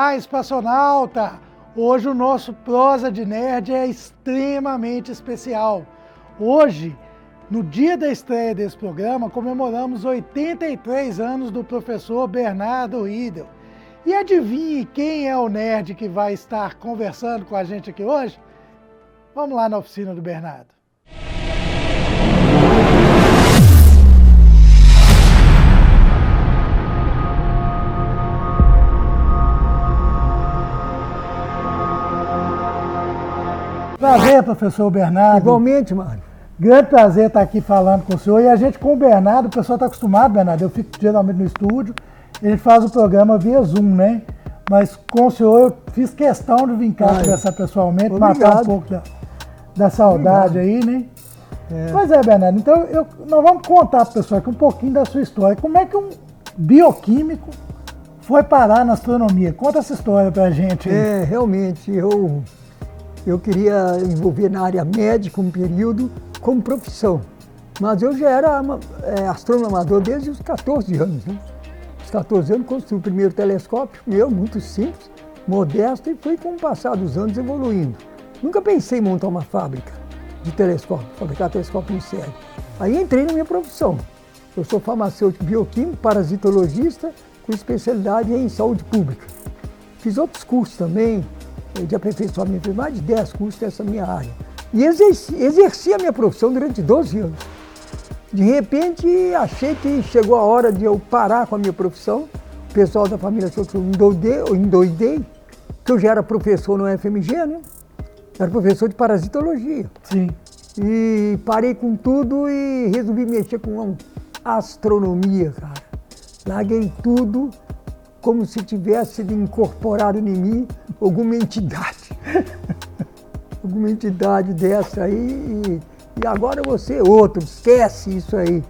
Olá, espaçonauta! Hoje o nosso Prosa de Nerd é extremamente especial. Hoje, no dia da estreia desse programa, comemoramos 83 anos do professor Bernardo Riedel. E adivinhe quem é o nerd que vai estar conversando com a gente aqui hoje? Vamos lá na oficina do Bernardo. Prazer, professor Bernardo. Igualmente, Mário. Grande prazer estar aqui falando com o senhor. E a gente com o Bernardo, o pessoal está acostumado, Bernardo, eu fico geralmente no estúdio, a gente faz o programa via Zoom, né? Mas com o senhor eu fiz questão de vir cá conversar pessoalmente, matar um pouco da saudade aí, né? Pois é, Bernardo, então nós vamos contar para o pessoal aqui um pouquinho da sua história. Como é que um bioquímico foi parar na astronomia? Conta essa história para a gente aí. Realmente, eu queria envolver na área médica um período como profissão, mas eu já era astrônomo amador desde os 14 anos, né? Aos 14 anos construí o primeiro telescópio, muito simples, modesto, e fui com o passar dos anos evoluindo. Nunca pensei em montar uma fábrica de telescópio, fabricar telescópio em série. Aí entrei na minha profissão. Eu sou farmacêutico bioquímico, parasitologista, com especialidade em saúde pública. Fiz outros cursos também, de aperfeiçoamento, fiz mais de 10 cursos nessa minha área. E exerci a minha profissão durante 12 anos. De repente, achei que chegou a hora de eu parar com a minha profissão. O pessoal da família achou que eu endoidei, que eu já era professor no FMG, né? Era professor de parasitologia. Sim. E parei com tudo e resolvi mexer com astronomia, cara. Larguei tudo como se tivesse sido incorporado em mim alguma entidade. Alguma entidade dessa aí, e agora você é outro, esquece isso aí.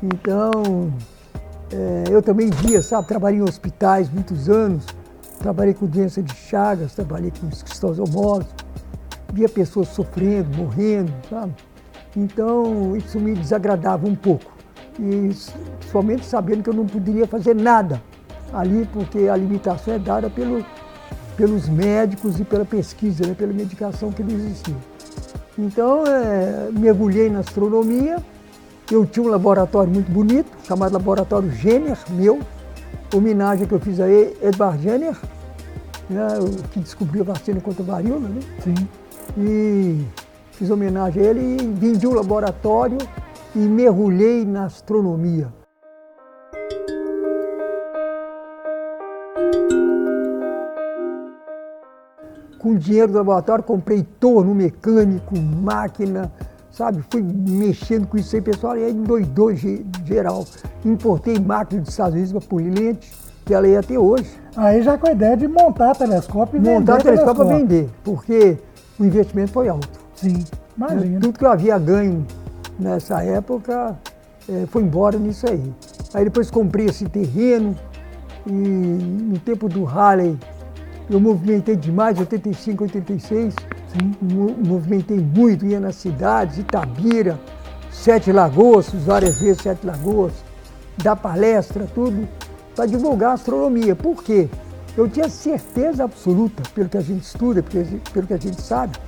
Então, eu também via, sabe, trabalhei em hospitais muitos anos, trabalhei com doença de Chagas, trabalhei com esquistossomose, via pessoas sofrendo, morrendo, sabe? Então, isso me desagradava um pouco, e somente sabendo que eu não poderia fazer nada ali, porque a limitação é dada pelos médicos e pela pesquisa, né, pela medicação que não existia. Então, mergulhei na astronomia. Eu tinha um laboratório muito bonito, chamado Laboratório Jenner, meu, homenagem que eu fiz a Edward Jenner, né, que descobriu a vacina contra a varíola, né? Sim. E fiz homenagem a ele e vendi o laboratório e mergulhei na astronomia. Com o dinheiro do laboratório, comprei torno mecânico, máquina, sabe? Fui mexendo com isso aí, pessoal, e aí endoidou geral. Importei máquina dos Estados Unidos para polir lente, que ela ia até hoje. Aí já com a ideia de montar telescópio e vender montar telescópio para vender, porque o investimento foi alto. Sim, imagina. Tudo que eu havia ganho nessa época foi embora nisso aí. Aí depois comprei esse terreno e no tempo do Halley, eu movimentei demais, 85, 86, movimentei muito, ia nas cidades, Itabira, Sete Lagoas, várias vezes Sete Lagoas, dar palestra, tudo, para divulgar a astronomia. Por quê? Eu tinha certeza absoluta, pelo que a gente estuda, pelo que a gente sabe,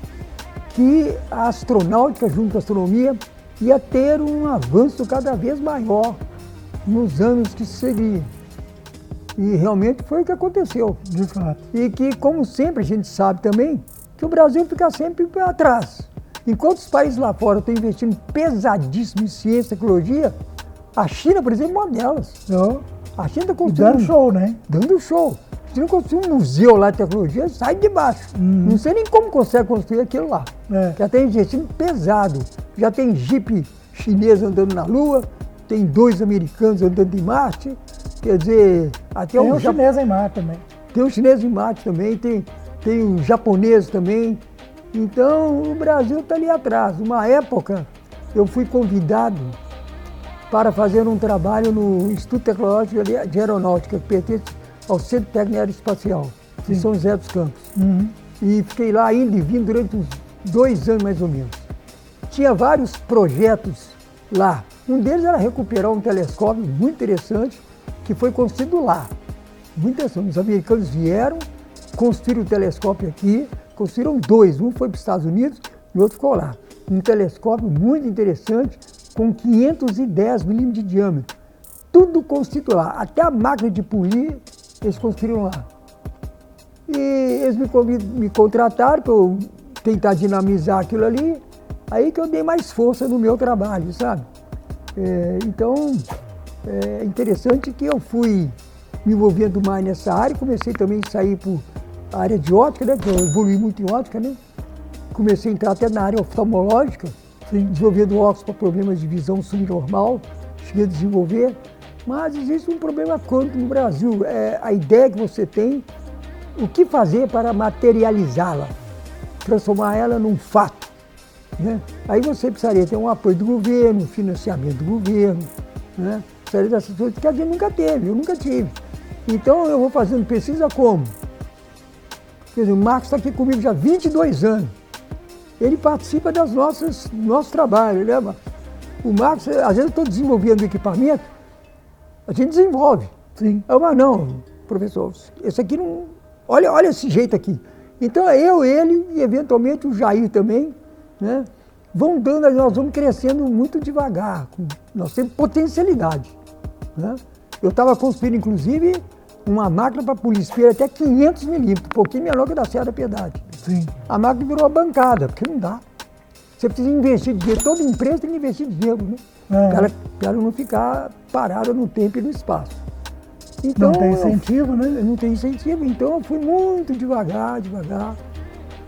que a astronáutica junto com a astronomia ia ter um avanço cada vez maior nos anos que seguiam. E realmente foi o que aconteceu. De fato. E que, como sempre, a gente sabe também que o Brasil fica sempre para trás. Enquanto os países lá fora estão investindo pesadíssimo em ciência e tecnologia, a China, por exemplo, é uma delas. A China está construindo... Dando show, né? Dando show. A China construiu um museu lá de tecnologia, sai de baixo. Não sei nem como consegue construir aquilo lá. Já está investindo pesado. Já tem Jeep chinês andando na Lua, tem 2 americanos andando em Marte. Quer dizer, até tem um chinês em Marte também. Tem um chinês em Marte também, tem um japonês também. Então, o Brasil está ali atrás. Uma época, eu fui convidado para fazer um trabalho no Instituto Tecnológico de Aeronáutica, que pertence ao Centro Técnico Aeroespacial, em São José dos Campos. E fiquei lá indo e vindo durante uns 2 anos, mais ou menos. Tinha vários projetos lá. Um deles era recuperar um telescópio muito interessante, que foi construído lá. Muito interessante. Os americanos vieram, construíram o telescópio aqui, construíram 2, um foi para os Estados Unidos e o outro ficou lá. Um telescópio muito interessante, com 510 milímetros de diâmetro. Tudo construído lá, até a máquina de polir, eles construíram lá. E eles me contrataram para eu tentar dinamizar aquilo ali, aí que eu dei mais força no meu trabalho, sabe? Então, é interessante que eu fui me envolvendo mais nessa área, comecei também a sair por a área de ótica, né? Que eu evolui muito em ótica, né? Comecei a entrar até na área oftalmológica, desenvolvendo óculos para problemas de visão subnormal, cheguei a desenvolver. Mas existe um problema crônico no Brasil, a ideia que você tem, o que fazer para materializá-la, transformar ela num fato, né? Aí você precisaria ter um apoio do governo, financiamento do governo, né? Precisaria dessas coisas que a gente nunca teve, eu nunca tive. Então eu vou fazendo pesquisa como? Quer dizer, o Marcos está aqui comigo já há 22 anos. Ele participa do nosso trabalho, né, Marcos? O Marcos, às vezes eu estou desenvolvendo equipamento, a gente desenvolve. Sim. Mas não, professor, esse aqui não... Olha esse jeito aqui. Então eu, ele e eventualmente o Jair também, né? Nós vamos crescendo muito devagar. Nós temos potencialidade, né? Eu estava construindo, inclusive, uma máquina para polir espelho até 500 milímetros, um pouquinho menor que a da Serra da Piedade. Sim. A máquina virou uma bancada, porque não dá. Você precisa investir dinheiro, toda empresa tem que investir dinheiro, né? Para ela não ficar parada no tempo e no espaço. Então, não tem incentivo, né? Não tem incentivo, então eu fui muito devagar,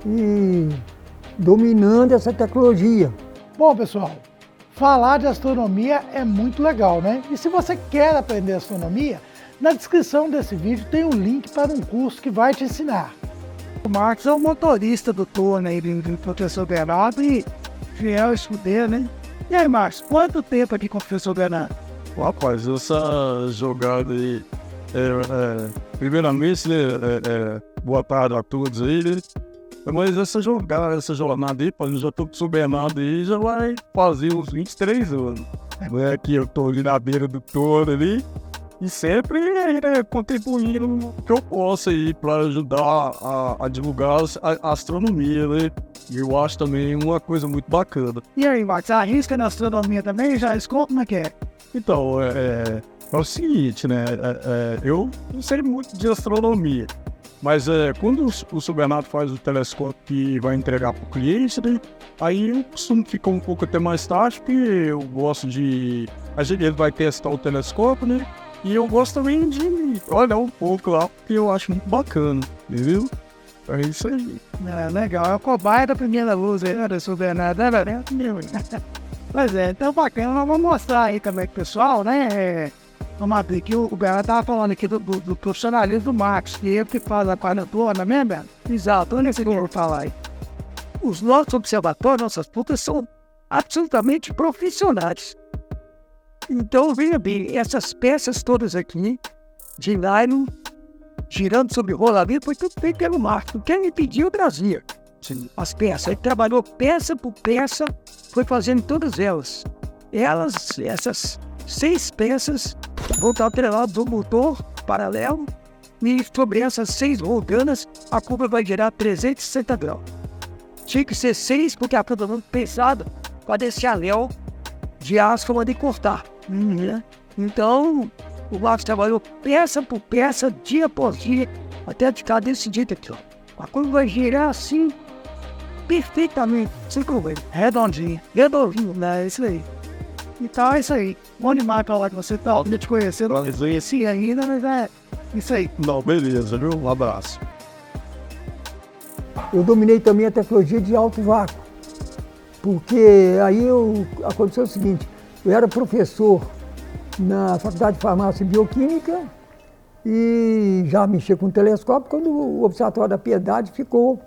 e dominando essa tecnologia. Bom, pessoal, falar de astronomia é muito legal, né? E se você quer aprender astronomia, na descrição desse vídeo tem um link para um curso que vai te ensinar. O Marcos é o motorista do torneio do professor Bernardo e fiel escudeiro, né? E aí, Marcos, quanto tempo aqui com o professor Bernardo? Rapaz, essa jogada aí, primeiramente, boa tarde a todos aí, né? Mas essa jornada aí, eu já estou com o Bernardo aí, já vai fazer uns 23 anos. Né? Que eu estou ali na beira do touro ali, e sempre contribuindo no que eu posso aí para ajudar a divulgar a astronomia, né? E eu acho também uma coisa muito bacana. E aí, Marcos, arrisca na astronomia também? Já escuta como é que é? Então, é o seguinte, né? Eu não sei muito de astronomia, mas quando o seu Bernardo faz o telescópio que vai entregar para o cliente, né? Aí eu costumo ficar um pouco até mais tarde, porque eu gosto de... A gente ele vai testar o telescópio, né? E eu gosto também de olhar um pouco lá, porque eu acho muito bacana, entendeu? É isso aí. Legal, é o cobaia da primeira luz aí, né, professor Bernardo? Pois é, então bacana, nós vamos mostrar aí também pro pessoal, né? Vamos abrir aqui, o Bernardo estava falando aqui do profissionalismo do Marcos, que ele que faz a quarentona, né, Bernardo? Exato, olha esse que eu vou falar aí. Os nossos observatórios, nossas putas, são absolutamente profissionais. Então, veja bem, essas peças todas aqui, de nylon, girando sobre rolamento, foi tudo feito pelo Marcos. Quem me pediu, eu trazia as peças. Ele trabalhou peça por peça, foi fazendo todas elas. Essas 6 peças, vão estar atreladas ao motor paralelo, e sobre essas 6 rodanas, a curva vai girar 360 graus. Tinha que ser 6, porque a curva é muito pesada, para esse anel de aço que eu mandei cortar. Então, o Marcos trabalhou peça por peça, dia após dia, até ficar desse jeito aqui, ó. A curva vai girar assim, perfeitamente, sem problema. Redondinho, né? É isso aí. Então é isso aí. Bom demais pra lá que você tá, eu te conhecer, não conheci ainda, mas é isso aí. Não, beleza, viu? Um abraço. Eu dominei também a tecnologia de alto vácuo, porque aí aconteceu o seguinte, eu era professor na Faculdade de Farmácia e Bioquímica e já mexia com telescópio quando o Observatório da Piedade ficou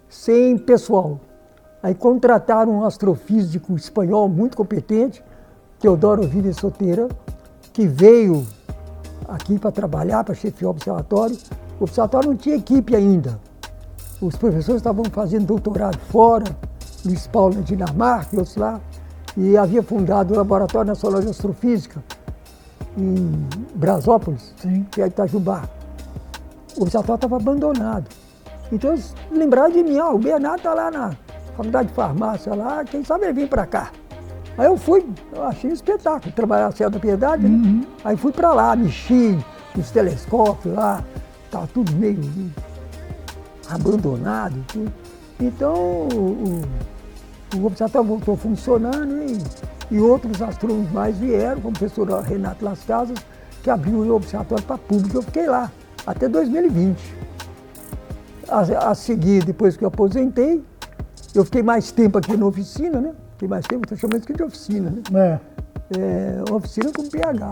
sem pessoal. Aí contrataram um astrofísico espanhol muito competente, Teodoro Vives Soteira, que veio aqui para trabalhar, para chefiar o observatório. O observatório não tinha equipe ainda. Os professores estavam fazendo doutorado fora, Luiz Paulo na Dinamarca e outros lá, e havia fundado o Laboratório Nacional de Astrofísica em Brasópolis, que é Itajubá. O observatório estava abandonado. Então lembraram de mim, o Bernardo está lá na faculdade de farmácia, lá, quem sabe ele vir para cá. Aí eu fui, eu achei um espetáculo, trabalhar na Serra da Piedade, né? Aí fui para lá, mexi nos telescópios lá, estava tudo meio abandonado, tudo. Então o observatório voltou funcionando e outros astrônomos mais vieram, como o professor Renato Las Casas, que abriu o observatório para público. Eu fiquei lá até 2020. A seguir, depois que eu aposentei, eu fiquei mais tempo aqui na oficina, né? Fiquei mais tempo, estou chamando isso aqui de oficina, né? Uma oficina com PH.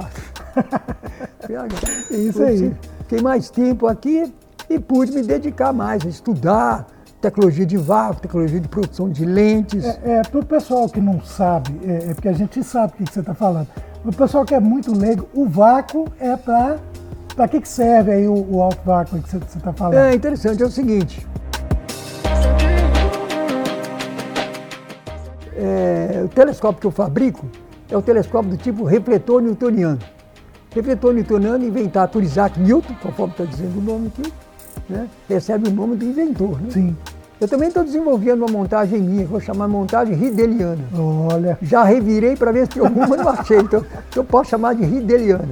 PH. É isso aí. Fiquei mais tempo aqui e pude me dedicar mais a estudar tecnologia de vácuo, tecnologia de produção de lentes. Para o pessoal que não sabe, porque a gente sabe o que você está falando, o pessoal que é muito leigo, o vácuo é para que serve aí o alto vácuo que você está falando? É interessante, é o seguinte, o telescópio que eu fabrico é o telescópio do tipo refletor newtoniano. Refletor newtoniano inventado por Isaac Newton, conforme está dizendo o nome aqui, né? Recebe o nome do inventor, né? Sim. Eu também estou desenvolvendo uma montagem minha, que eu vou chamar montagem rideliana. Olha. Já revirei para ver se tem alguma, não achei. Então eu posso chamar de rideliana,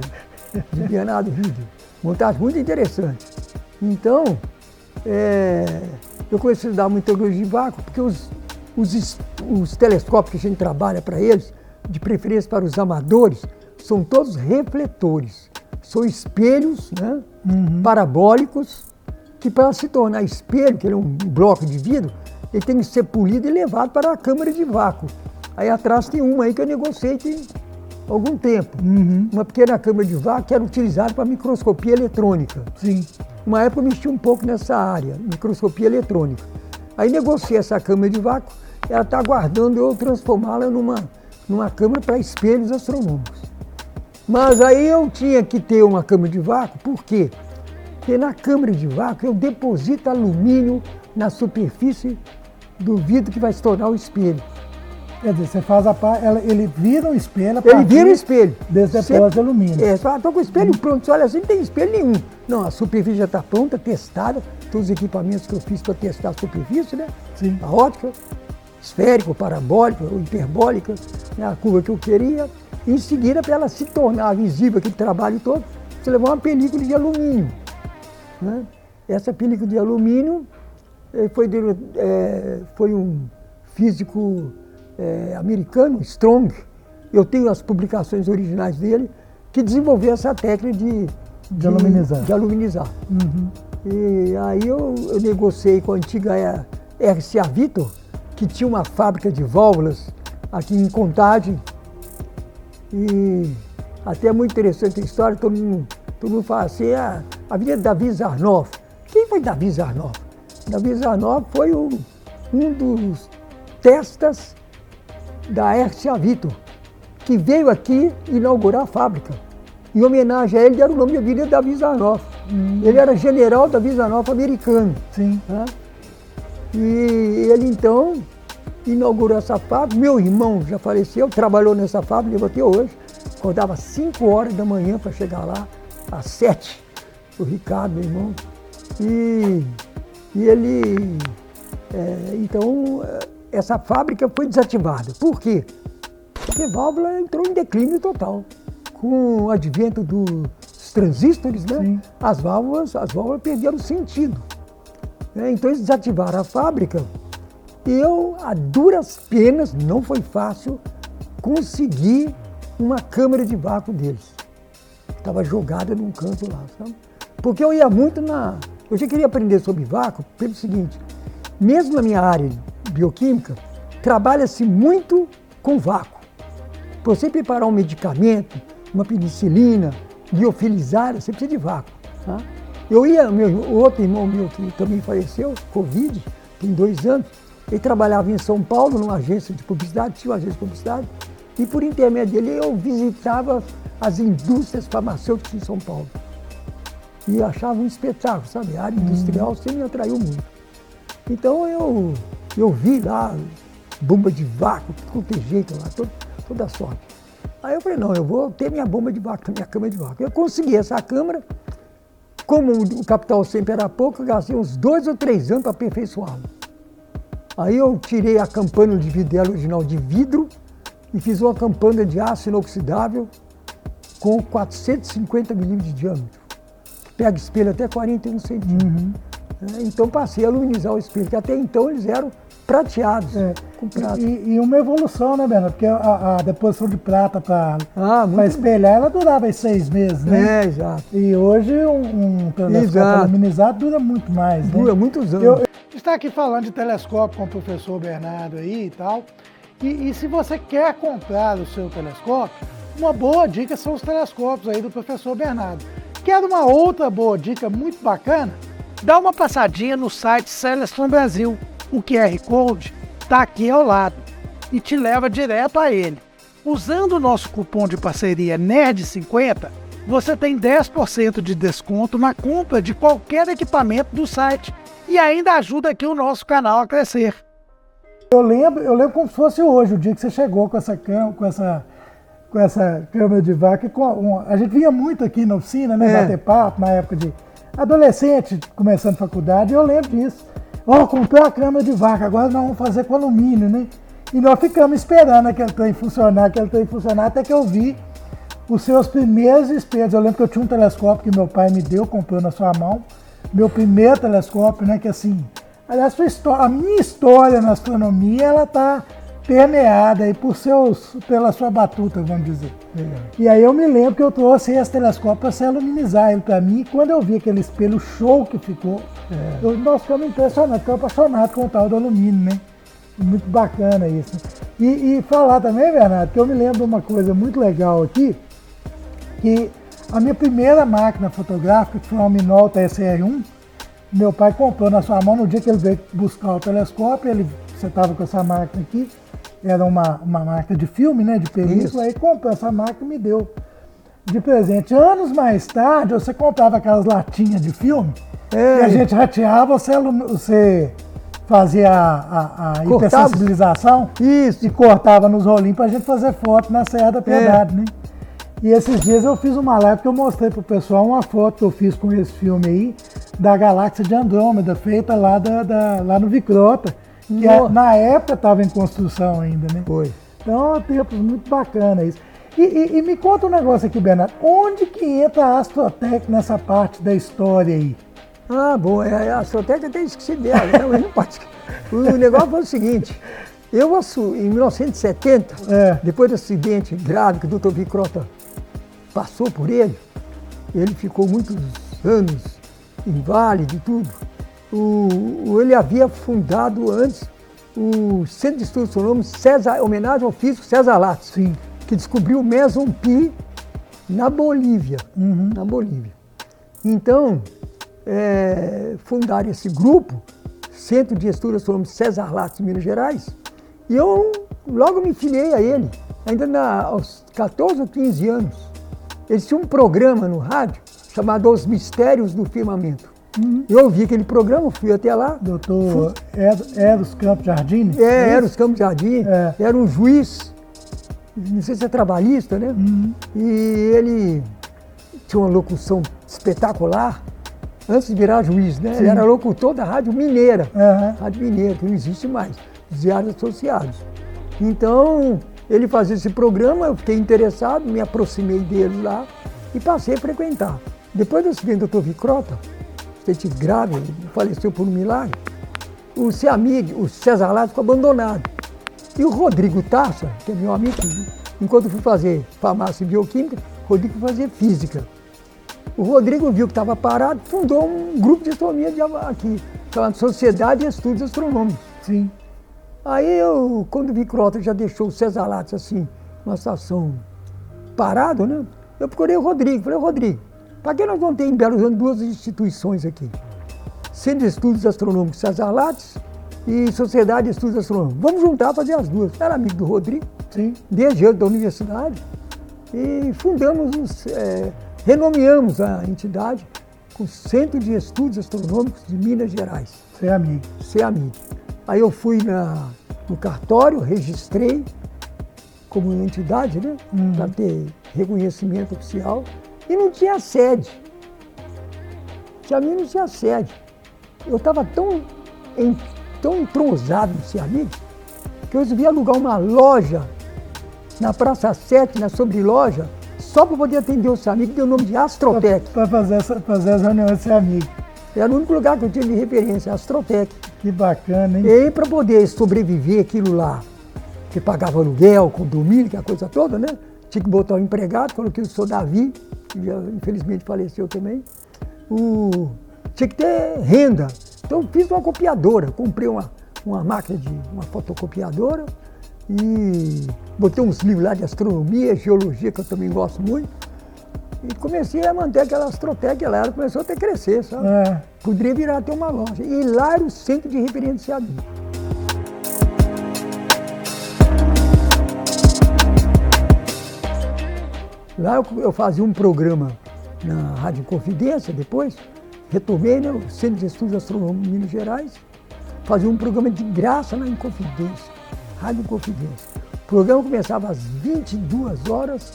de Bernardo Ridel. Montagem muito interessante. Então, eu comecei a estudar muita tecnologia de vácuo, porque os telescópios que a gente trabalha para eles, de preferência para os amadores, são todos refletores. São espelhos, né, parabólicos, que para se tornar espelho, que ele é um bloco de vidro, ele tem que ser polido e levado para a câmara de vácuo. Aí atrás tem uma aí que eu negociei tem algum tempo. Uma pequena câmara de vácuo que era utilizada para microscopia eletrônica. Sim. Uma época eu mexi um pouco nessa área, microscopia eletrônica. Aí negociei essa câmara de vácuo, ela está aguardando eu transformá-la numa câmara para espelhos astronômicos. Mas aí eu tinha que ter uma câmara de vácuo, por quê? Porque na câmara de vácuo eu deposito alumínio na superfície do vidro que vai se tornar o espelho. Quer dizer, você faz ele vira um espelho. Ele vira um espelho. Desse depósito de alumínio. Você fala, estou com o espelho pronto. Você olha assim, não tem espelho nenhum. Não, a superfície já está pronta, testada. Todos os equipamentos que eu fiz para testar a superfície, né? Sim. A ótica, esférica, parabólica, ou hiperbólica, né? A curva que eu queria. Em seguida, para ela se tornar visível, aquele trabalho todo, você levou uma película de alumínio. Né? Essa película de alumínio foi um físico americano, Strong, eu tenho as publicações originais dele, que desenvolveu essa técnica de aluminizar. E aí eu negociei com a antiga RCA Victor, que tinha uma fábrica de válvulas aqui em Contagem. E até é muito interessante a história, todo mundo fala assim, a Avenida Davi Zarnoff. Quem foi Davi Zarnoff? Davi Zarnoff foi um dos testas da RCA Victor, que veio aqui inaugurar a fábrica. Em homenagem a ele, deram o nome de Avenida Davi Zarnoff. Ele era general Davi Zarnoff americano. Sim. Né? E ele então inaugurou essa fábrica. Meu irmão já faleceu, trabalhou nessa fábrica, levou até hoje. Acordava às 5 horas da manhã para chegar lá, às 7. O Ricardo, meu irmão. E ele... então, essa fábrica foi desativada. Por quê? Porque a válvula entrou em declínio total. Com o advento dos transistores, né? Sim. As válvulas perderam o sentido. Então eles desativaram a fábrica. E eu, a duras penas, não foi fácil, conseguir uma câmara de vácuo deles. Estava jogada num canto lá, sabe? Porque eu ia muito eu já queria aprender sobre vácuo, pelo seguinte, mesmo na minha área de bioquímica, trabalha-se muito com vácuo. Para você preparar um medicamento, uma penicilina, liofilizada, você precisa de vácuo. Tá? O outro irmão meu que também faleceu, Covid, tem 2 anos, ele trabalhava em São Paulo, numa agência de publicidade, tinha uma agência de publicidade, e por intermédio dele eu visitava as indústrias farmacêuticas em São Paulo. E eu achava um espetáculo, sabe? A área industrial sempre me atraiu muito. Então eu vi lá bomba de vácuo, tudo tem jeito lá, toda sorte. Aí eu falei, não, eu vou ter minha bomba de vácuo, minha câmara de vácuo. Eu consegui essa câmara, como o capital sempre era pouco, eu gastei uns 2 ou 3 anos para aperfeiçoá-lo. Aí eu tirei a campana de vidro dela original de vidro e fiz uma campana de aço inoxidável com 450 milímetros de diâmetro, que pega espelho até 41 centímetros. Então passei a aluminizar o espelho, que até então eles eram prateados, com prata. E uma evolução, né, Bernardo? Porque a deposição de prata para espelhar, ela durava aí 6 meses, né? Exato. E hoje um telescópio aluminizado dura muito mais, né? Dura muitos anos. Está aqui falando de telescópio com o professor Bernardo aí e tal. E se você quer comprar o seu telescópio, uma boa dica são os telescópios aí do professor Bernardo. Quer uma outra boa dica muito bacana? Dá uma passadinha no site Celestron Brasil. O QR Code está aqui ao lado e te leva direto a ele. Usando o nosso cupom de parceria NERD50, você tem 10% de desconto na compra de qualquer equipamento do site e ainda ajuda aqui o nosso canal a crescer. Eu lembro como se fosse hoje, o dia que você chegou com essa câmera de vaca. A gente vinha muito aqui na oficina, né, bater papo, na época de adolescente, começando faculdade, e eu lembro disso. Comprei a câmera de vaca, agora nós vamos fazer com alumínio, né? E nós ficamos esperando aquele trem funcionar, até que eu vi os seus primeiros espelhos. Eu lembro que eu tinha um telescópio que meu pai me deu, comprou na sua mão. Meu primeiro telescópio, né, que assim... Aliás, a minha história na astronomia, ela tá permeada aí pela sua batuta, vamos dizer. E aí eu me lembro que eu trouxe esse telescópio para se aluminizar ele para mim, e quando eu vi aquele espelho show que ficou, nós ficamos impressionados, ficamos apaixonados com o tal do alumínio, né? Muito bacana isso. E falar também, Bernardo, que eu me lembro de uma coisa muito legal aqui, que a minha primeira máquina fotográfica, que foi uma Minolta SR1, meu pai comprou na sua mão no dia que ele veio buscar o telescópio. Você estava com essa máquina aqui, era uma máquina de filme, né, de película, aí comprou essa máquina e me deu de presente. Anos mais tarde, você comprava aquelas latinhas de filme, e a gente rateava, você fazia a hipersensibilização e cortava nos rolinhos para a gente fazer foto na Serra da Piedade, né? E esses dias eu fiz uma live que eu mostrei pro pessoal uma foto que eu fiz com esse filme aí, da galáxia de Andrômeda, feita lá, lá no Vicrota, que na época estava em construção ainda, né? Foi. Então, tempos muito bacana isso. E me conta um negócio aqui, Bernardo, onde que entra a Astrotech nessa parte da história aí? Bom, a Astrotech até esqueci dela, né? O negócio foi o seguinte, em 1970, depois do acidente grave que o Dr. Vicrota passou por ele ficou muitos anos inválido e tudo. Ele havia fundado antes o Centro de Estudos Astronômicos homenagem ao físico César Lattes, que descobriu o Meson Pi na Bolívia. Na Bolívia. Então, fundaram esse grupo, Centro de Estudos Astronômicos César Lattes, Minas Gerais, e eu logo me filiei a ele, ainda aos 14 ou 15 anos. Eles tinham um programa no rádio chamado Os Mistérios do Firmamento. Eu ouvi aquele programa, fui até lá. Doutor Eros Campos Jardim? Eros Campos Jardim. Era um juiz, não sei se é trabalhista, né? E ele tinha uma locução espetacular, antes de virar juiz, né? Ele era locutor da Rádio Mineira. Rádio Mineira, que não existe mais, os diários associados. Então, ele fazia esse programa, eu fiquei interessado, me aproximei dele lá e passei a frequentar. Depois do acidente do Dr. Vicrota, acidente grave, ele faleceu por um milagre, o César Lattes ficou abandonado. E o Rodrigo Tarsa, que é meu amigo, enquanto eu fui fazer farmácia e bioquímica, o Rodrigo foi fazer física. O Rodrigo viu que estava parado, fundou um grupo de astronomia aqui, chamado Sociedade de Estudos Astronômicos. Aí quando o Vicrota já deixou o César Lattes assim, numa estação parado, né? Eu procurei o Rodrigo, falei, Rodrigo, para que nós vamos ter em Belo Horizonte 2 instituições aqui? Centro de Estudos Astronômicos César Lattes e Sociedade de Estudos Astronômicos. Vamos juntar, fazer as duas. Era amigo do Rodrigo, desde antes da universidade, e renomeamos a entidade com Centro de Estudos Astronômicos de Minas Gerais. Ser amigo. Aí eu fui no cartório, registrei como entidade, né? Para ter reconhecimento oficial. E não tinha sede. Ciamig não tinha sede. Eu estava tão entrosado no Ciamig que eu resolvi alugar uma loja na Praça 7, na Sobreloja, só para poder atender o Ciamig, que deu o nome de Astrotec. Para fazer as reuniões do Ciamig. Era o único lugar que eu tinha de referência, Astrotec. Que bacana, hein? E aí, para poder sobreviver aquilo lá, que pagava aluguel, condomínio, que é a coisa toda, né? Tinha que botar o empregado, coloquei o seu Davi, que já, infelizmente faleceu também. Tinha que ter renda. Então eu fiz uma copiadora, comprei uma máquina uma fotocopiadora e botei uns livros lá de astronomia, geologia, que eu também gosto muito. E comecei a manter aquela Astrotec, ela começou até a crescer, sabe? Poderia virar até uma loja. E lá era o centro de referência Ciamig. Lá eu fazia um programa na Rádio Confidência, depois retomei, né, o Centro de Estudos de Astronomia de Minas Gerais, fazia um programa de graça na Inconfidência, Rádio Confidência. O programa começava às 22 horas,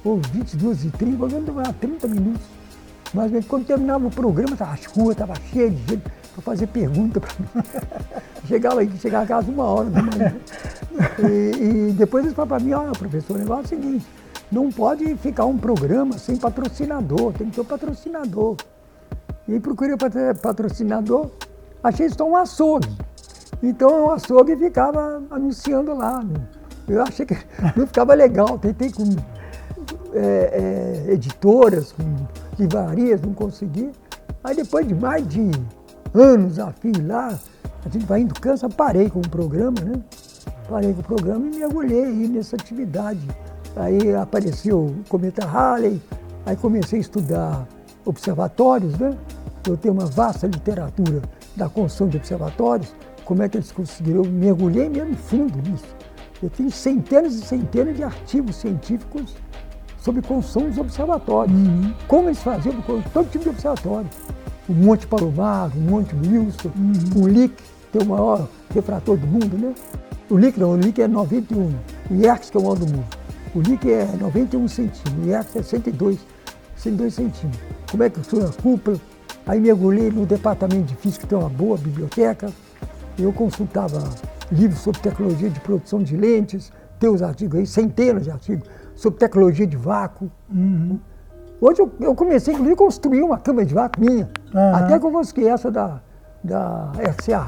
ou 22h30, o programa demorava 30 minutos. Mas quando terminava o programa, as ruas estavam cheias de gente para fazer pergunta para mim. Chegava a casa 1h da manhã. E depois eles falaram para mim, olha, professor, o negócio é o seguinte, não pode ficar um programa sem patrocinador, tem que ter um patrocinador. E procurei patrocinador, achei só um açougue. Então o açougue ficava anunciando lá. Eu achei que não ficava legal, tentei com editoras, com livrarias, não consegui. Aí depois de mais de anos a fio lá, a gente vai indo cansa, parei com o programa, né? Parei com o programa e mergulhei aí nessa atividade. Aí apareceu o cometa Halley, aí comecei a estudar observatórios, né? Eu tenho uma vasta literatura da construção de observatórios, como é que eles conseguiram, eu mergulhei mesmo fundo nisso. Eu tenho centenas e centenas de artigos científicos sobre construção dos observatórios. Como eles faziam todo tipo de observatório. O Monte Palomar, o Monte Wilson, o Lick, que é o maior refrator do mundo, né? O Lick é 91, o Yerkes, que é o maior do mundo. O Lick é 91 centímetros, o Yerkes é 102 centímetros. Como é que funciona a cúpula? Aí mergulhei no departamento de física, que tem uma boa biblioteca. Eu consultava livros sobre tecnologia de produção de lentes, tem os artigos aí, centenas de artigos, sobre tecnologia de vácuo. Hoje eu comecei, inclusive, a construir uma câmara de vácuo minha, até que eu consegui essa da RCA.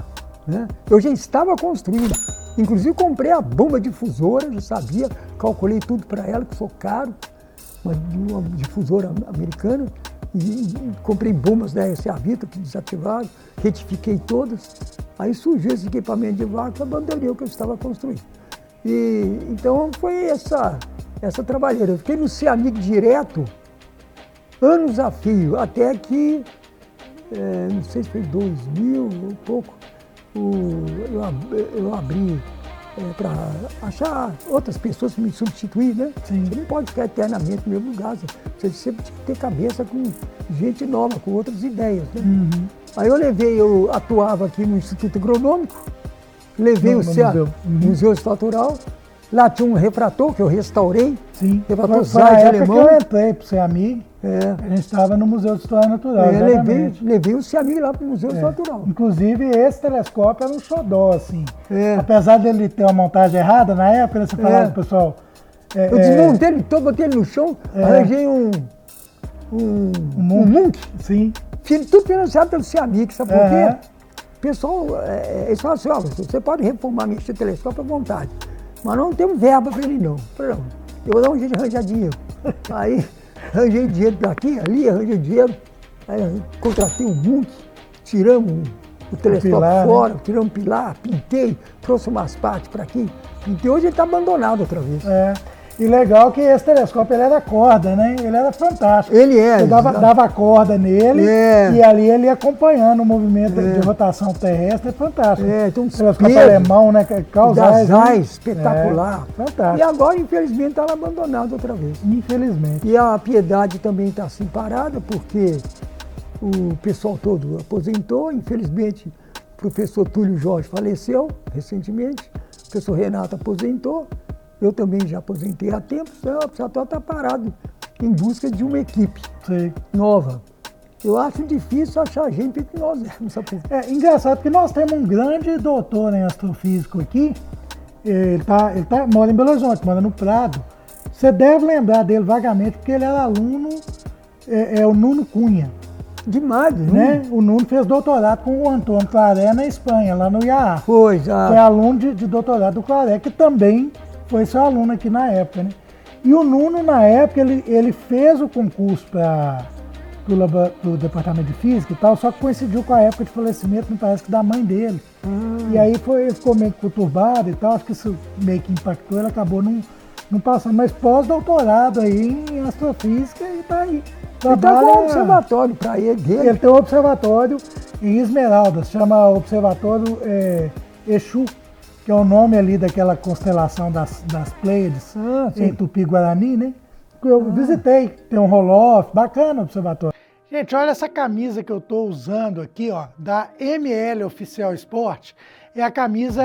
Né? Eu já estava construindo. Inclusive comprei a bomba difusora, já sabia, calculei tudo para ela, que sou caro, uma difusora americana, e comprei bombas da RCA Vita que desativaram, retifiquei todas. Aí surgiu esse equipamento de vácuo e abandonei o que eu estava construindo. E então foi essa trabalheira. Eu fiquei no Ciamig direto, anos a fio, até que, não sei se foi 2000 ou pouco, eu abri para achar outras pessoas para me substituir, né? Sim. Você não pode ficar eternamente no mesmo lugar, você sempre tem que ter cabeça com gente nova, com outras ideias, né? Aí eu atuava aqui no Instituto Agronômico, levei o Museu Estatural, lá tinha um refrator que eu restaurei, refrator Zeiss alemão. Que eu entrei para o Ciamig, a gente estava no Museu de História Natural, levei o Ciamig lá para o Museu Estatural. Inclusive, esse telescópio era um xodó, assim. Apesar dele ter uma montagem errada, na época, você falava pro pessoal... eu desmontei ele todo, botei ele no chão, arranjei um Munk. Sim. Tudo financiado pelo Ciamig, sabe por quê? O pessoal, eles falam assim, você pode reformar esse telescópio à vontade, mas não temos verba para ele não. Eu vou dar um jeito de arranjar dinheiro. Aí arranjei dinheiro para aqui, ali, arranjei dinheiro, aí contratei um Munk, tiramos o telescópio pilar, fora, né? Tiramos o pilar, pintei, trouxe umas partes para aqui, pintei. Hoje ele está abandonado outra vez. E legal que esse telescópio ele era corda, né? Ele era fantástico. Ele é. Você dava corda nele e ali ele ia acompanhando o movimento de rotação terrestre, é fantástico. Então, um telescópio alemão, né? Zeiss, espetacular. Fantástico. E agora, infelizmente, está abandonado outra vez. Infelizmente. E a Piedade também está assim parada, porque o pessoal todo aposentou. Infelizmente, o professor Túlio Jorge faleceu recentemente, o professor Renato aposentou. Eu também já aposentei há tempo, o observatório está parado em busca de uma equipe nova. Eu acho difícil achar gente que nós éramos, sabe por quê? É engraçado que nós temos um grande doutor em astrofísico aqui, mora em Belo Horizonte, mora no Prado. Você deve lembrar dele vagamente, porque ele era aluno, o Nuno Cunha. Demais, Né? O Nuno fez doutorado com o Antônio Claré na Espanha, lá no IAA. Foi, já. Foi aluno de doutorado do Claré, que também foi seu aluno aqui na época, né? E o Nuno, na época, ele fez o concurso para o departamento de física e tal, só que coincidiu com a época de falecimento, me parece que da mãe dele. E aí ele ficou meio conturbado e tal, acho que isso meio que impactou, ele acabou não passando, mas pós-doutorado aí em astrofísica e tá aí. Ele tá com um observatório para ele dele. Ele tem um observatório em Esmeraldas, chama Observatório Exu, que é o nome ali daquela constelação das Pleiades, em Tupi-Guarani, né? Eu visitei, tem um roll-off, bacana o observatório. Gente, olha essa camisa que eu estou usando aqui, ó, da ML Oficial Sport. É a camisa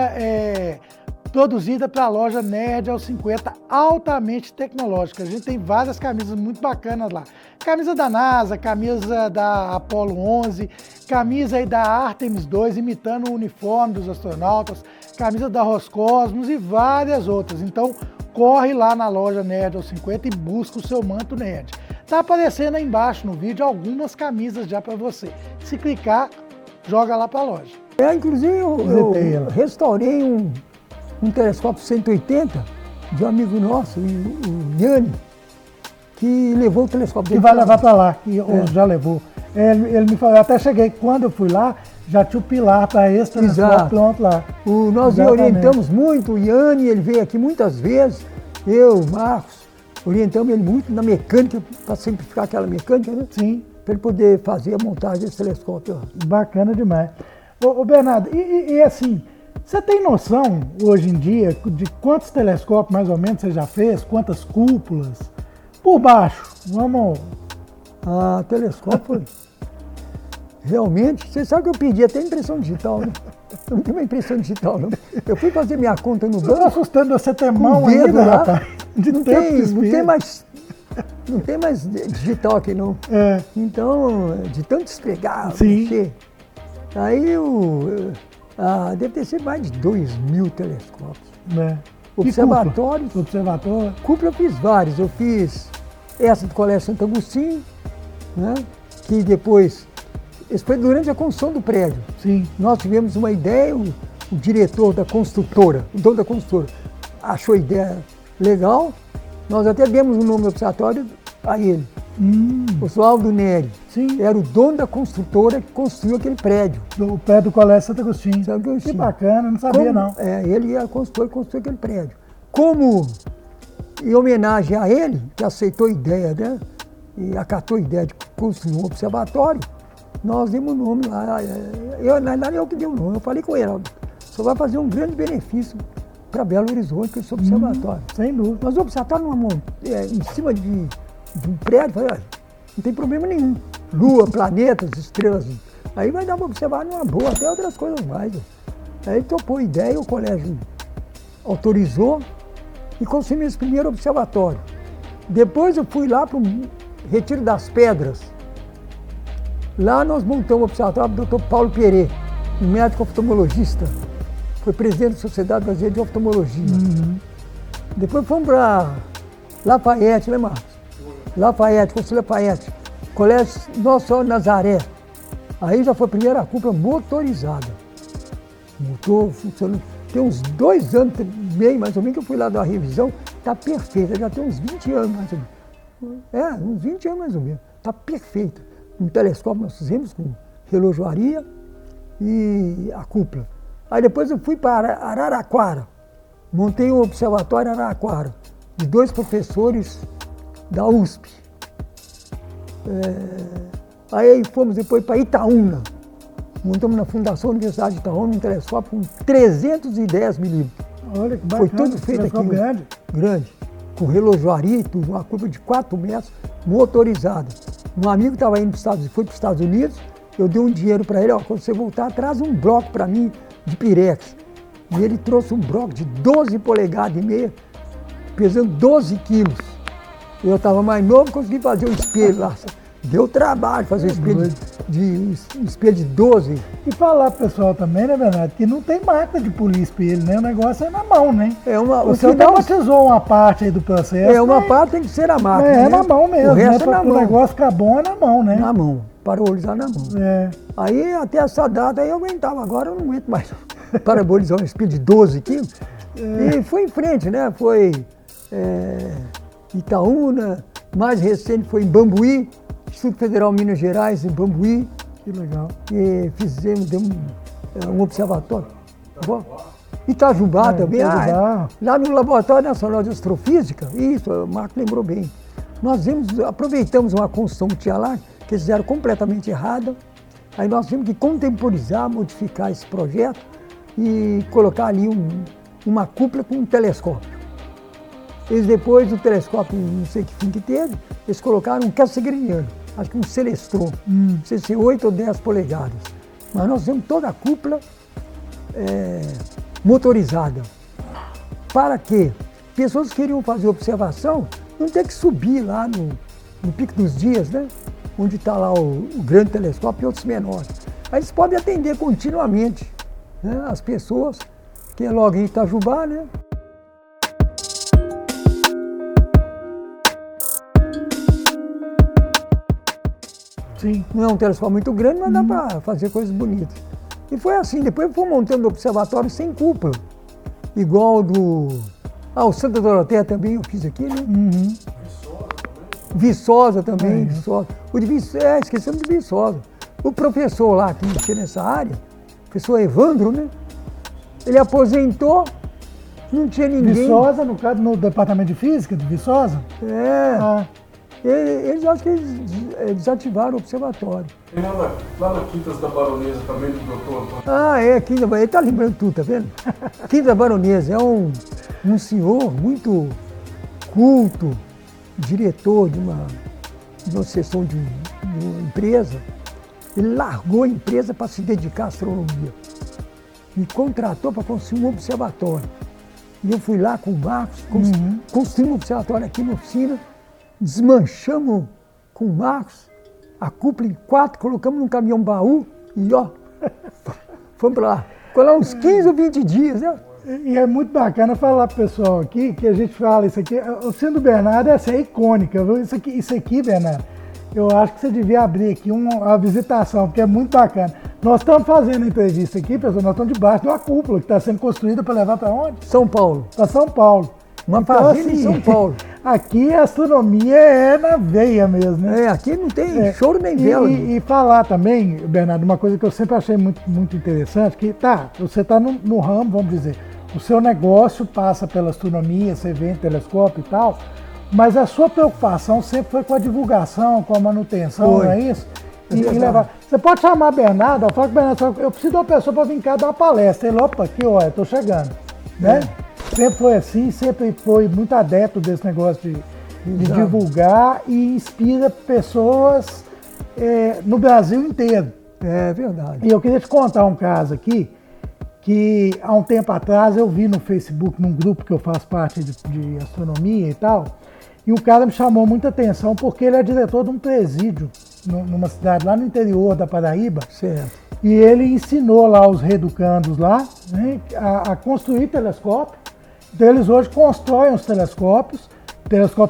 produzida para a loja Nerd aos 50, altamente tecnológica. A gente tem várias camisas muito bacanas lá. Camisa da NASA, camisa da Apollo 11, camisa aí da Artemis 2, imitando o uniforme dos astronautas, camisa da Roscosmos e várias outras. Então, corre lá na loja Nerd aos 50 e busca o seu manto Nerd. Tá aparecendo aí embaixo no vídeo algumas camisas já para você. Se clicar, joga lá para a loja. Inclusive, eu restaurei um telescópio 180 de um amigo nosso, o Yanni, que levou o telescópio dele. Que vai levar para lá, que já levou. Ele me falou, eu até cheguei, quando eu fui lá, já tinha o pilar para esse telescópio pronto lá. Nós orientamos muito o Yanni, ele veio aqui muitas vezes, eu, o Marcos, orientamos ele muito na mecânica, para simplificar aquela mecânica, né? Sim. Para ele poder fazer a montagem desse telescópio. Bacana demais. Ô Bernardo, e assim, você tem noção, hoje em dia, de quantos telescópios mais ou menos você já fez? Quantas cúpulas? Por baixo, vamos... Telescópio... Realmente, você sabe que eu pedi até impressão digital, né? Eu não tenho uma impressão digital, não. Eu fui fazer minha conta no banco... Eu tô assustando você ter mão ainda, rapaz. Não tem mais digital aqui, não. Então, de tanto esfregar, mexer... Aí deve ter sido mais de 2.000 telescópios. Observatórios. Cúpula eu fiz vários. Eu fiz essa do Colégio Santo Agostinho, né? Que depois... Isso foi durante a construção do prédio. Sim. Nós tivemos uma ideia, o diretor da construtora, o dono da construtora, achou a ideia legal. Nós até demos o nome do observatório a ele. O Oswaldo Neri. Sim. Era o dono da construtora que construiu aquele prédio. Do prédio do Colégio Santo Agostinho. Que bacana, não sabia não. Ele era construtor e construiu aquele prédio. Como em homenagem a ele, que aceitou a ideia, né? E acatou a ideia de construir um observatório, nós demos o nome lá. Não é eu que dei o nome, eu falei com ele, só vai fazer um grande benefício para Belo Horizonte com esse observatório. Sem dúvida. Mas o observatório em cima de um prédio, não tem problema nenhum. Lua, planetas, estrelas, aí vai dar para observar numa boa, até outras coisas mais. Aí topou a ideia, o colégio autorizou e construímos esse primeiro observatório. Depois eu fui lá para o Retiro das Pedras. Lá nós montamos o observatório do Dr. Paulo Pierê, um médico oftalmologista. Foi presidente da Sociedade Brasileira de Oftalmologia. Depois fomos para Lafayette, né, Marcos? Lafayette, Conselho Lafayette, Colégio Nossa Senhora de Nazaré. Aí já foi a primeira cúpula motorizada. Motor funcionando. Tem uns 2 anos, meio mais ou menos, que eu fui lá dar uma revisão. Está perfeita, já tem uns 20 anos mais ou menos. Uns 20 anos mais ou menos. Está perfeita. Um telescópio nós fizemos com relojoaria e a cúpula. Aí depois eu fui para Araraquara. Montei um observatório em Araraquara, de 2 professores da USP. Aí fomos depois para Itaúna. Montamos na Fundação Universidade de Itaúna um telescópio com 310 milímetros. Olha que bacana. Foi tudo feito aqui. Grande. Com relojoaria e tudo, uma cúpula de 4 metros, motorizada. Um amigo estava indo foi para os Estados Unidos, eu dei um dinheiro para ele, quando você voltar, traz um bloco para mim de pirex. E ele trouxe um bloco de 12 polegadas e meia, pesando 12 quilos. Eu estava mais novo, consegui fazer um espelho lá. Deu trabalho fazer um espelho de 12. E falar pro pessoal também, né, Bernardo, que não tem máquina de polir espelho, né? O negócio é na mão, né? Você automatizou uma parte aí do processo. Uma parte tem que ser a máquina. É na mão mesmo, o resto né? É na mão. O negócio ficar bom é na mão, né? Na mão, parabolizar na mão. Aí até essa data aí eu aguentava, agora eu não aguento mais parabolizar um espelho de 12 quilos. E foi em frente, né? Foi Itaúna, mais recente foi em Bambuí, Instituto Federal Minas Gerais, em Bambuí. Que legal. E demos um observatório. Itajubá também, Itajubá. Lá no Laboratório Nacional de Astrofísica, isso, o Marco lembrou bem. Nós aproveitamos uma construção que tinha lá, que eles fizeram completamente errada, aí nós tivemos que contemporizar, modificar esse projeto e colocar ali uma cúpula com um telescópio. Eles depois do telescópio, não sei que fim que teve, eles colocaram um Cassegrainiano, acho que um Celestron, não sei se 8 ou 10 polegadas. Mas nós temos toda a cúpula motorizada. Para quê? Pessoas que queriam fazer observação, não tem que subir lá no Pico dos Dias, né? Onde está lá o grande telescópio e outros menores. Aí eles podem atender continuamente, né, as pessoas, que é logo em Itajubá, né? Sim. Não é um telescópio muito grande, mas dá para fazer coisas bonitas. E foi assim, depois fui montando observatório sem cúpula. Igual o Santa Doroteia também eu fiz aqui, né? Viçosa também, Viçosa. O de Viçosa, esquecemos de Viçosa. O professor lá que mexia nessa área, o professor Evandro, né? Ele aposentou, não tinha ninguém. Viçosa, no caso, no departamento de física de Viçosa? Eles acho que eles desativaram o observatório. Tem lá na Quintas da Baronesa também, do doutor? Quinta da Baronesa, ele tá lembrando tudo, tá vendo? Quinta da Baronesa é um senhor muito culto, diretor de uma seção de uma empresa. Ele largou a empresa para se dedicar à astronomia. Me contratou para construir um observatório. E eu fui lá com o Marcos, construímos um observatório aqui na oficina, desmanchamos com o Marcos a cúpula em 4, colocamos num caminhão baú e fomos para lá. Ficou lá uns 15 ou 20 dias, né? E é muito bacana falar pro pessoal aqui, que a gente fala isso aqui, o Cine do Bernardo é icônica, viu? Isso aqui, Bernardo, eu acho que você devia abrir aqui uma visitação, porque é muito bacana. Nós estamos fazendo a entrevista aqui, pessoal, nós estamos debaixo de uma cúpula que está sendo construída para levar para onde? São Paulo. Para São Paulo. Uma fazenda em São Paulo. Aqui a astronomia é na veia mesmo, né? Aqui não tem choro nem vela. E falar também, Bernardo, uma coisa que eu sempre achei muito, muito interessante, que você está no ramo, vamos dizer, o seu negócio passa pela astronomia, você vê em telescópio e tal, mas a sua preocupação sempre foi com a divulgação, com a manutenção, não é isso? E levar. Você pode chamar Bernardo, fala com o Bernardo, eu preciso de uma pessoa para vir cá dar uma palestra. Ele, opa, aqui, olha, estou chegando, né? Sempre foi assim, sempre foi muito adepto desse negócio de divulgar e inspira pessoas no Brasil inteiro. É verdade. E eu queria te contar um caso aqui, que há um tempo atrás eu vi no Facebook, num grupo que eu faço parte de astronomia e tal, e um cara me chamou muita atenção porque ele é diretor de um presídio numa cidade lá no interior da Paraíba. Certo. E ele ensinou lá os reeducandos lá, né, a construir telescópio. Então eles hoje constroem os telescópios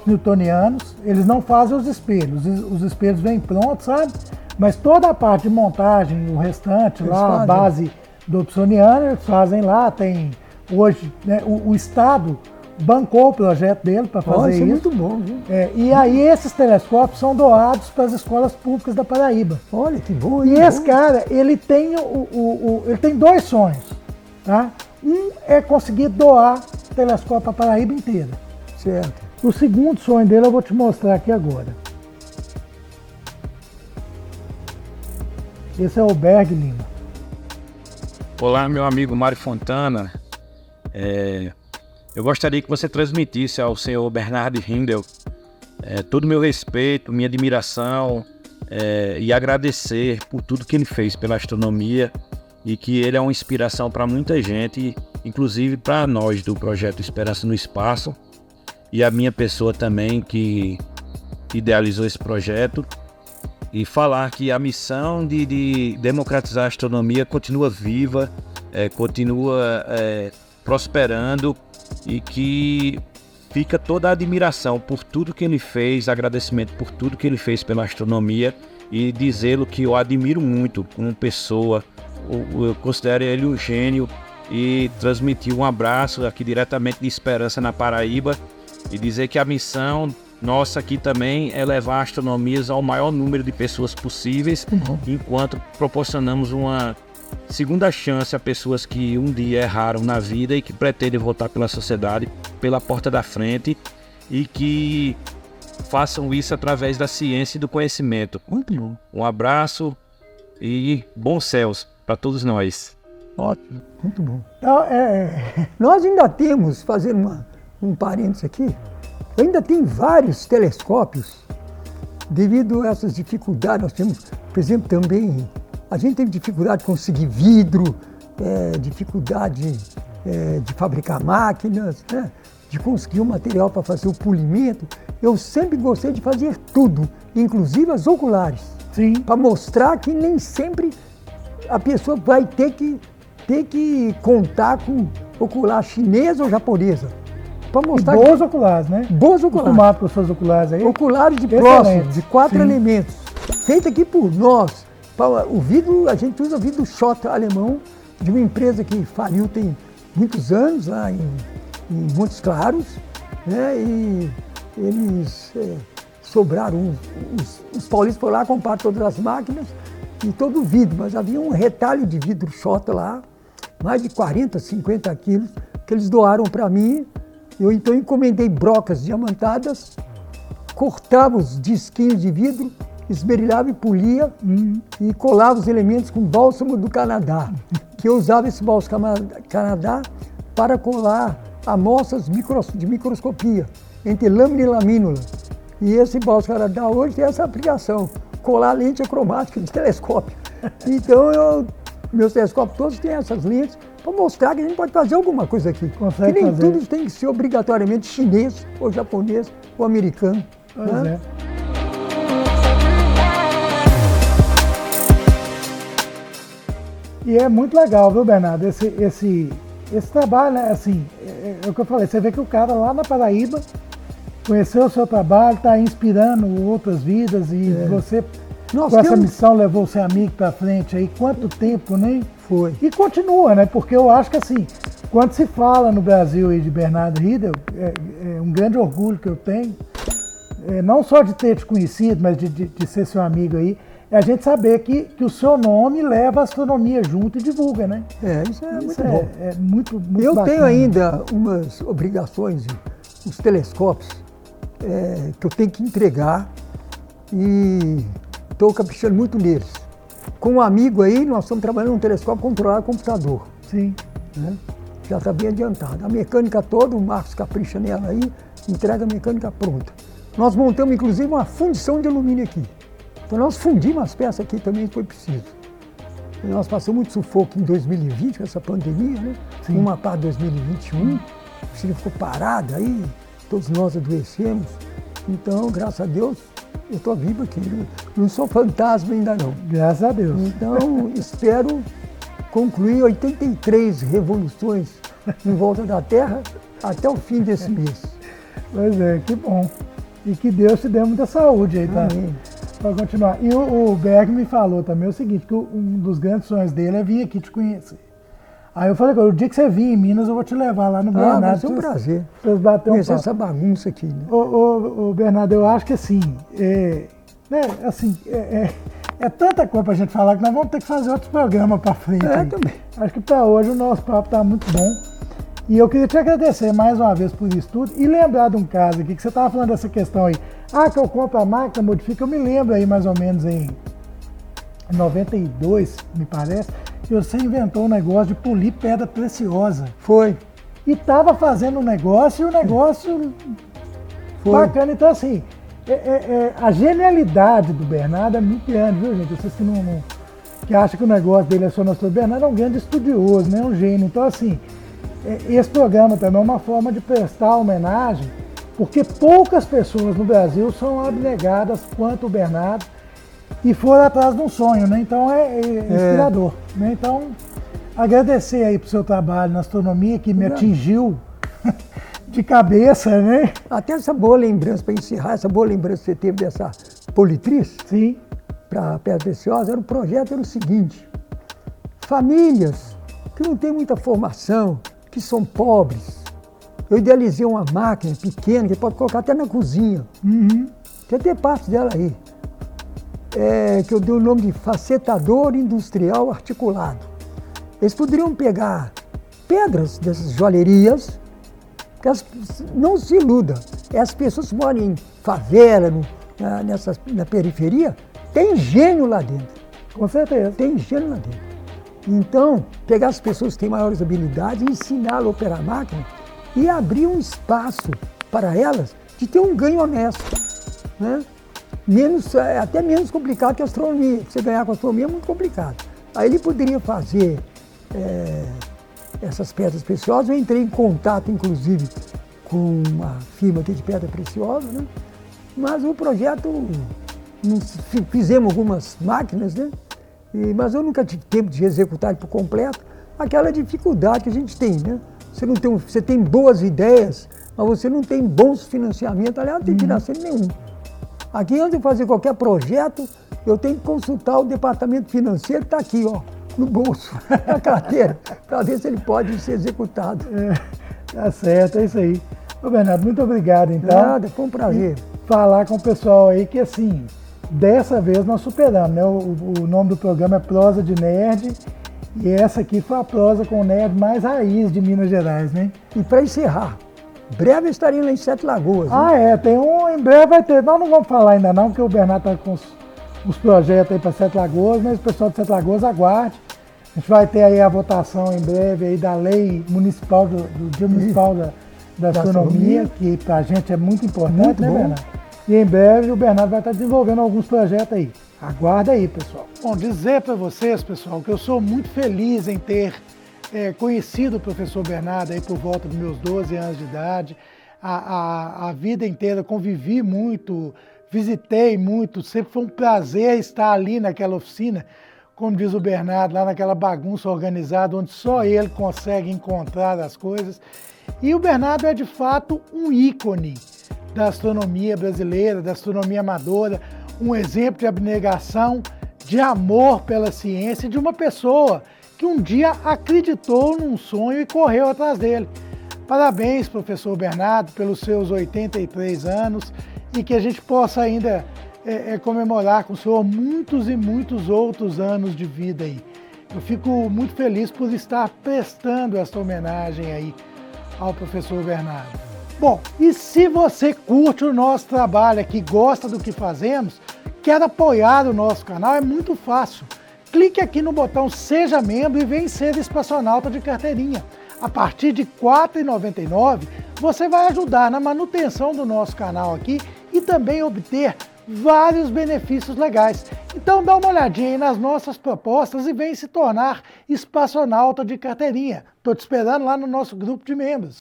newtonianos, eles não fazem os espelhos vêm prontos, sabe? Mas toda a parte de montagem, o restante eles lá, fazem. A base do Dobsoniano, eles fazem lá, tem hoje, né, o Estado bancou o projeto dele para fazer isso. É muito bom, viu? E aí esses telescópios são doados para as escolas públicas da Paraíba. Olha que bom. E esse cara, ele tem ele tem 2 sonhos, tá? Um é conseguir doar telescópio para a Paraíba inteira. Certo. O segundo sonho dele eu vou te mostrar aqui agora. Esse é o Berg Lima. Olá, meu amigo Mário Fontana. Eu gostaria que você transmitisse ao senhor Bernardo Hindel todo o meu respeito, minha admiração e agradecer por tudo que ele fez pela astronomia e que ele é uma inspiração para muita gente, inclusive para nós do projeto Esperança no Espaço e a minha pessoa também que idealizou esse projeto. e falar que a missão de democratizar a astronomia continua viva, continua prosperando, e que fica toda a admiração por tudo que ele fez, agradecimento por tudo que ele fez pela astronomia, e dizê-lo que eu admiro muito como pessoa. Eu considero ele um gênio, e transmitir um abraço aqui diretamente de Esperança, na Paraíba, e dizer que a missão nossa aqui também é levar astronomias ao maior número de pessoas possíveis, enquanto proporcionamos uma segunda chance a pessoas que um dia erraram na vida e que pretendem voltar pela sociedade pela porta da frente, e que façam isso através da ciência e do conhecimento. Muito bom. Um abraço e bons céus para todos nós. Ótimo, muito bom. Então, Nós ainda temos, fazendo um parênteses aqui, ainda tem vários telescópios, devido a essas dificuldades. Nós temos, por exemplo, também, a gente tem dificuldade de conseguir vidro, dificuldade de fabricar máquinas, né? De conseguir o material para fazer o polimento. Eu sempre gostei de fazer tudo, inclusive as oculares, sim. para mostrar que nem sempre a pessoa vai ter que contar com ocular chinesa ou japonesa. Para mostrar Boas oculares, né? boas oculares. Acostumado com as suas oculares aí. Oculares de Excelente. próximo, de 4 Sim. elementos, feito aqui por nós. O vidro, a gente usa vidro Schott alemão, de uma empresa que faliu tem muitos anos, lá em Montes Claros, né? E eles sobraram, os paulistas foram lá, compraram todas as máquinas e todo o vidro, mas havia um retalho de vidro Schott lá, mais de 40, 50 quilos, que eles doaram para mim. Eu então encomendei brocas diamantadas, cortava os disquinhos de vidro, esmerilhava e polia e colava os elementos com bálsamo do Canadá, que eu usava esse bálsamo Canadá para colar amostras de microscopia entre lâmina e lamínula. E esse bálsamo Canadá hoje tem essa aplicação, colar lente acromática de telescópio. Então meus telescópios todos têm essas lentes para mostrar que a gente pode fazer alguma coisa aqui. Consegue que nem fazer. tudo tem que ser obrigatoriamente chinês, ou japonês, ou americano. Pois né? é. E é muito legal, viu, Bernardo? Esse trabalho, né? Assim, é o que eu falei, você vê que o cara lá na Paraíba conheceu o seu trabalho, está inspirando outras vidas, e você, Nós com essa temos- missão, levou o seu amigo para frente aí. Quanto tempo, né? Foi. E continua, né? Porque eu acho que, assim, quando se fala no Brasil aí de Bernardo Riedel, é um grande orgulho que eu tenho, não só de ter te conhecido, mas de ser seu amigo aí, é a gente saber que o seu nome leva a astronomia junto e divulga, né? Isso é Isso muito bom. é muito Eu bacana. tenho ainda umas obrigações, os telescópios, que eu tenho que entregar, e estou caprichando muito neles. Com um amigo aí, nós estamos trabalhando num telescópio controlado a computador, Sim. né? Já está bem adiantado. A mecânica toda, o Marcos capricha nela aí, entrega a mecânica pronta. Nós montamos, inclusive, uma fundição de alumínio aqui. Então nós fundimos as peças aqui também, foi preciso. E nós passamos muito sufoco em 2020, com essa pandemia, né? Sim. Uma parte de 2021, a oficina ficou parada aí, todos nós adoecemos. Então, graças a Deus, eu estou vivo aqui. Não sou fantasma ainda não. Graças a Deus. Então, espero concluir 83 revoluções em volta da Terra até o fim desse mês. Pois é, que bom. E que Deus te dê muita saúde aí, tá? Amém. Para continuar. E o Berg me falou também o seguinte, que um dos grandes sonhos dele é vir aqui te conhecer. Aí eu falei, o dia que você vir em Minas, eu vou te levar lá no Bernardo. Vai ser um pra vocês- prazer pra vocês bater um conhecer papo. essa bagunça aqui, né? Ô, Bernardo, eu acho que assim, é tanta coisa pra gente falar que nós vamos ter que fazer outros programas pra frente. aí. Também. Acho que pra hoje o nosso papo tá muito bom. E eu queria te agradecer mais uma vez por isso tudo e lembrar de um caso aqui, que você estava falando dessa questão aí. Que eu compro a máquina, modifico. Eu me lembro aí mais ou menos em 92, me parece, que você inventou um negócio de polir pedra preciosa. Foi. E estava fazendo um negócio, e o negócio Foi. bacana. Então, assim, a genialidade do Bernardo é muito grande, viu, gente? Vocês que acham que o negócio dele é só nosso. O Bernardo é um grande estudioso, né? Um gênio. Então, assim, esse programa também é uma forma de prestar homenagem, porque poucas pessoas no Brasil são abnegadas quanto o Bernardo. e foram atrás de um sonho, né? Então é inspirador. Né? Então, agradecer aí pro seu trabalho na astronomia, que me atingiu de cabeça, né? Até essa boa lembrança, para encerrar, essa boa lembrança que você teve dessa politriz, Sim. para Pedra Preciosa, o projeto era o seguinte: famílias que não têm muita formação, que são pobres, eu idealizei uma máquina pequena que pode colocar até na cozinha. Tem até parte dela aí. Que eu dei o nome de facetador industrial articulado. Eles poderiam pegar pedras dessas joalherias, que não se iluda, as pessoas que moram em favela, na periferia, tem gênio lá dentro. Com certeza. Tem gênio lá dentro. Então, pegar as pessoas que têm maiores habilidades, ensiná-las a operar a máquina e abrir um espaço para elas de ter um ganho honesto. Né? Até menos complicado que a astronomia. Você ganhar com a astronomia é muito complicado. Aí ele poderia fazer essas pedras preciosas. Eu entrei em contato, inclusive, com uma firma aqui de pedra preciosa, né? Mas o projeto, fizemos algumas máquinas, né? Mas eu nunca tive tempo de executar por completo. Aquela dificuldade que a gente tem, né? Você tem boas ideias, mas você não tem bons financiamentos. Aliás, não tem financiamento nenhum. Aqui, antes de fazer qualquer projeto, eu tenho que consultar o departamento financeiro, que está aqui, ó, no bolso, na carteira, para ver se ele pode ser executado. Tá certo, é isso aí. Ô Bernardo, muito obrigado, então. Nada, foi um prazer. E falar com o pessoal aí que, assim, dessa vez nós superamos, né? O nome do programa é Prosa de Nerd, e essa aqui foi a prosa com o nerd mais raiz de Minas Gerais, né? E para encerrar, breve estaria lá em Sete Lagoas. Né? Tem em breve vai ter. Nós não vamos falar ainda não, porque o Bernardo está com os projetos aí para Sete Lagoas, mas o pessoal de Sete Lagoas aguarde. A gente vai ter aí a votação em breve aí da lei municipal, do Dia Municipal da Astronomia, que para a gente é muito importante, muito né, bom. Bernardo? E em breve o Bernardo vai estar desenvolvendo alguns projetos aí. Aguarda aí, pessoal. Bom, dizer para vocês, pessoal, que eu sou muito feliz em ter conhecido o professor Bernardo aí por volta dos meus 12 anos de idade. A vida inteira convivi muito, visitei muito, sempre foi um prazer estar ali naquela oficina, como diz o Bernardo, lá naquela bagunça organizada, onde só ele consegue encontrar as coisas. E o Bernardo é, de fato, um ícone da astronomia brasileira, da astronomia amadora, um exemplo de abnegação, de amor pela ciência, de uma pessoa que um dia acreditou num sonho e correu atrás dele. Parabéns, professor Bernardo, pelos seus 83 anos e que a gente possa ainda comemorar com o senhor muitos e muitos outros anos de vida aí. Eu fico muito feliz por estar prestando essa homenagem aí ao professor Bernardo. Bom, e se você curte o nosso trabalho aqui, gosta do que fazemos, quer apoiar o nosso canal, é muito fácil. Clique aqui no botão Seja Membro e vem ser espaçonauta de carteirinha. A partir de R$ 4,99, você vai ajudar na manutenção do nosso canal aqui e também obter vários benefícios legais. Então dá uma olhadinha aí nas nossas propostas e vem se tornar espaçonauta de carteirinha. Estou te esperando lá no nosso grupo de membros.